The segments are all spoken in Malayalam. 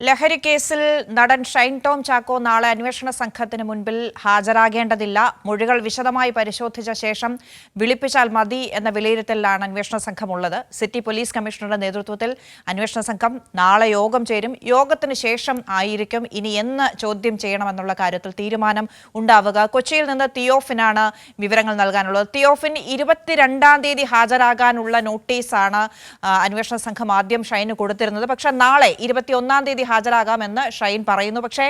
ലഹരി കേസിൽ നടൻ ഷൈൻ ടോം ചാക്കോ നാളെ അന്വേഷണ സംഘത്തിന് മുൻപിൽ ഹാജരാകേണ്ടതില്ല. മൊഴികൾ വിശദമായി പരിശോധിച്ച ശേഷം വിളിപ്പിച്ചാൽ മതി എന്ന വിലയിരുത്തലിലാണ് അന്വേഷണ സംഘമുള്ളത്. സിറ്റി പോലീസ് കമ്മീഷണറുടെ നേതൃത്വത്തിൽ അന്വേഷണ സംഘം നാളെ യോഗം ചേരും. യോഗത്തിന് ശേഷം ആയിരിക്കും ഇനി എന്ന് ചോദ്യം ചെയ്യണമെന്നുള്ള കാര്യത്തിൽ തീരുമാനം ഉണ്ടാവുക. കൊച്ചിയിൽ നിന്ന് തിയോഫിനാണ് വിവരങ്ങൾ നൽകാനുള്ളത്. തിയോഫിൻ 22-ാം തീയതി ഹാജരാകാനുള്ള നോട്ടീസാണ് അന്വേഷണ സംഘം ആദ്യം ഷൈന് കൊടുത്തിരുന്നത്. പക്ഷേ നാളെ 21-ാം തീയതി ഹാജരാകാമെന്ന് ഷൈൻ പറയുന്നു. പക്ഷേ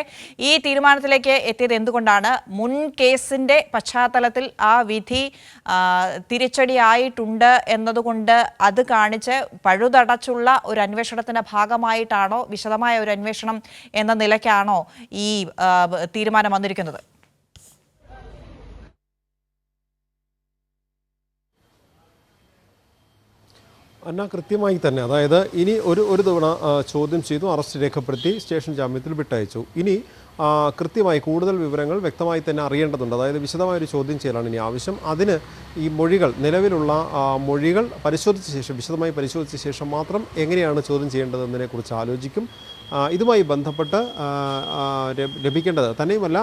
ഈ തീരുമാനത്തിലേക്ക് എത്തിയത് എന്തുകൊണ്ടാണ്? മുൻ കേസിന്റെ പശ്ചാത്തലത്തിൽ ആ വിധി തിരിച്ചടിയായിട്ടുണ്ട് എന്നതുകൊണ്ട് അത് കാണിച്ച് പഴുതടച്ചുള്ള ഒരു അന്വേഷണത്തിന്റെ ഭാഗമായിട്ടാണോ, വിശദമായ ഒരു അന്വേഷണം എന്ന നിലയ്ക്കാണോ ഈ തീരുമാനം വന്നിരിക്കുന്നത്? അന്ന കൃത്യമായി തന്നെ, അതായത് ഇനി ഒരു തവണ ചോദ്യം ചെയ്തു, അറസ്റ്റ് രേഖപ്പെടുത്തി, സ്റ്റേഷൻ ജാമ്യത്തിൽ വിട്ടയച്ചു. ഇനി കൃത്യമായി കൂടുതൽ വിവരങ്ങൾ വ്യക്തമായി തന്നെ അറിയേണ്ടതുണ്ട്. അതായത് വിശദമായൊരു ചോദ്യം ചെയ്യലാണ് ഇനി ആവശ്യം. അതിന് ഈ മൊഴികൾ, നിലവിലുള്ള മൊഴികൾ പരിശോധിച്ച ശേഷം, വിശദമായി പരിശോധിച്ച ശേഷം മാത്രം എങ്ങനെയാണ് ചോദ്യം ചെയ്യേണ്ടതെന്നതിനെക്കുറിച്ച് ആലോചിക്കും. ഇതുമായി ബന്ധപ്പെട്ട് ലഭിക്കേണ്ടത് തന്നെയുമല്ല,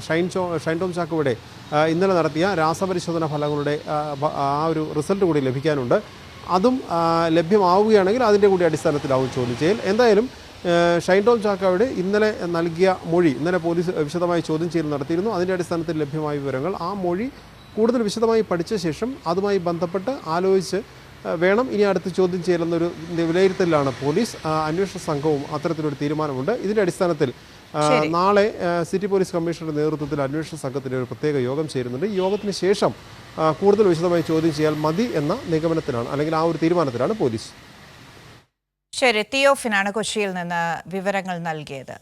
ഷൈൻ ടോം ചാക്കോയുടെ ഇന്നലെ നടത്തിയ രാസപരിശോധനാ ഫലങ്ങളുടെ ആ ഒരു റിസൾട്ട് കൂടി ലഭിക്കാനുണ്ട്. അതും ലഭ്യമാവുകയാണെങ്കിൽ അതിൻ്റെ കൂടി അടിസ്ഥാനത്തിലാവും ചോദ്യം ചെയ്യൽ. എന്തായാലും ഷൈൻ ടോം ചാക്കോയുടെ ഇന്നലെ നൽകിയ മൊഴി, ഇന്നലെ പോലീസ് വിശദമായി ചോദ്യം ചെയ്യൽ നടത്തിയിരുന്നു. അതിൻ്റെ അടിസ്ഥാനത്തിൽ ലഭ്യമായ വിവരങ്ങൾ, ആ മൊഴി കൂടുതൽ വിശദമായി പഠിച്ച ശേഷം അതുമായി ബന്ധപ്പെട്ട് ആലോചിച്ച് വേണം ഇനി അടുത്ത് ചോദ്യം ചെയ്യലെന്നൊരു വിലയിരുത്തലിലാണ് പോലീസ്. അന്വേഷണ സംഘവും അത്തരത്തിലൊരു തീരുമാനമുണ്ട്. ഇതിൻ്റെ അടിസ്ഥാനത്തിൽ നാളെ സിറ്റി പോലീസ് കമ്മീഷണറുടെ നേതൃത്വത്തിൽ അന്വേഷണ സംഘത്തിൻ്റെ ഒരു പ്രത്യേക യോഗം ചേരുന്നുണ്ട്. ഈ യോഗത്തിന് ശേഷം കൂടുതൽ വിശദമായി ചോദ്യം ചെയ്യാൻ മതി എന്ന നിഗമനത്തിലാണ്, അല്ലെങ്കിൽ ആ ഒരു തീരുമാനത്തിലാണ് പോലീസ്. ശരി, തിയോഫിനാണ് കൊച്ചിയിൽ നിന്ന് വിവരങ്ങൾ നൽകിയത്.